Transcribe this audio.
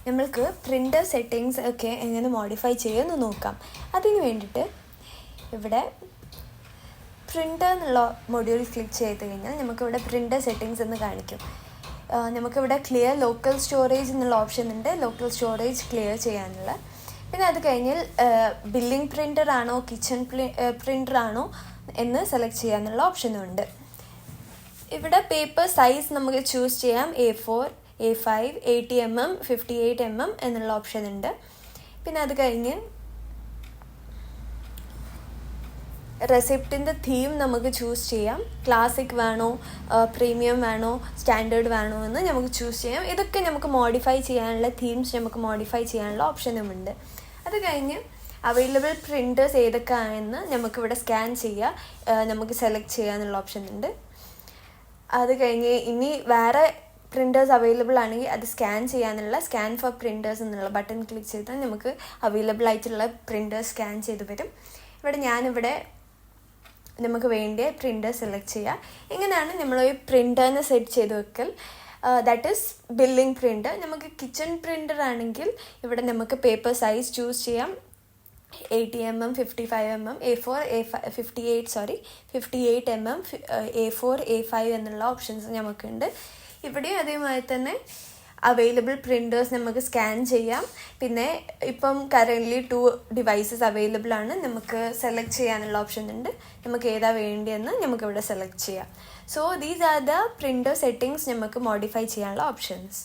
നമ്മൾക്ക് printer settings ഒക്കെ എങ്ങനെ മോഡിഫൈ ചെയ്യുമെന്ന് നോക്കാം. അതിന് വേണ്ടിയിട്ട് ഇവിടെ പ്രിൻ്റർ എന്നുള്ള മൊഡ്യൂൾ ക്ലിക്ക് ചെയ്ത് കഴിഞ്ഞാൽ നമുക്കിവിടെ പ്രിൻ്റർ സെറ്റിങ്സ് എന്ന് കാണിക്കും. നമുക്കിവിടെ ക്ലിയർ ലോക്കൽ സ്റ്റോറേജ് എന്നുള്ള ഓപ്ഷൻ ഉണ്ട്, ലോക്കൽ സ്റ്റോറേജ് ക്ലിയർ ചെയ്യാനുള്ള. പിന്നെ അത് കഴിഞ്ഞാൽ ബില്ലിംഗ് പ്രിൻ്റർ ആണോ കിച്ചൺ പ്രിൻ്റർ ആണോ എന്ന് സെലക്ട് ചെയ്യാനുള്ള ഓപ്ഷനും ഉണ്ട്. ഇവിടെ പേപ്പർ സൈസ് നമുക്ക് ചൂസ് ചെയ്യാം. A4, A5, 80mm, 58mm എന്നുള്ള ഓപ്ഷൻ ഉണ്ട്. പിന്നെ അത് കഴിഞ്ഞ് റെസിപ്റ്റിൻ്റെ തീം നമുക്ക് ചൂസ് ചെയ്യാം. ക്ലാസിക് വേണോ, പ്രീമിയം വേണോ, സ്റ്റാൻഡേർഡ് വേണോ എന്ന് നമുക്ക് ചൂസ് ചെയ്യാം. ഇതൊക്കെ നമുക്ക് മോഡിഫൈ ചെയ്യാനുള്ള തീംസ് നമുക്ക് മോഡിഫൈ ചെയ്യാനുള്ള ഓപ്ഷനുമുണ്ട്. അത് കഴിഞ്ഞ് അവൈലബിൾ പ്രിൻറ്റേഴ്സ് ഏതൊക്കെയാണെന്ന് നമുക്കിവിടെ സ്കാൻ ചെയ്യുക, നമുക്ക് സെലക്ട് ചെയ്യാനുള്ള ഓപ്ഷൻ ഉണ്ട്. അത് കഴിഞ്ഞ് ഇനി വേറെ പ്രിൻറ്റേഴ്സ് അവൈലബിൾ ആണെങ്കിൽ അത് സ്കാൻ ചെയ്യാനുള്ള സ്കാൻ ഫോർ പ്രിൻറ്റേഴ്സ് എന്നുള്ള ബട്ടൺ ക്ലിക്ക് ചെയ്താൽ നമുക്ക് അവൈലബിൾ ആയിട്ടുള്ള പ്രിൻറ്റേഴ്സ് സ്കാൻ ചെയ്ത് വരും. ഞാനിവിടെ നമുക്ക് വേണ്ടിയ പ്രിൻ്റർ സെലക്ട് ചെയ്യുക. ഇങ്ങനെയാണ് നമ്മൾ ഈ പ്രിൻ്ററിനെ സെറ്റ് ചെയ്ത് വെക്കൽ. That is billing printer. നമുക്ക് കിച്ചൺ പ്രിൻ്റർ ആണെങ്കിൽ ഇവിടെ നമുക്ക് പേപ്പർ സൈസ് ചൂസ് ചെയ്യാം. 80mm, 55mm, A4, 58mm, A4, A5 എന്നുള്ള ഓപ്ഷൻസ് നമുക്കുണ്ട്. ഇവിടെയും അതേമാതിരി തന്നെ അവൈലബിൾ പ്രിൻറ്റേഴ്സ് നമുക്ക് സ്കാൻ ചെയ്യാം. പിന്നെ ഇപ്പം കറൻ്റ്ലി 2 ഡിവൈസസ് അവൈലബിൾ ആണ്, നമുക്ക് സെലക്ട് ചെയ്യാനുള്ള ഓപ്ഷൻ ഉണ്ട്. നമുക്ക് ഏതാ വേണ്ടിയെന്ന് നമുക്കിവിടെ സെലക്ട് ചെയ്യാം. So these are the printer settings നമുക്ക് മോഡിഫൈ ചെയ്യാനുള്ള ഓപ്ഷൻസ്.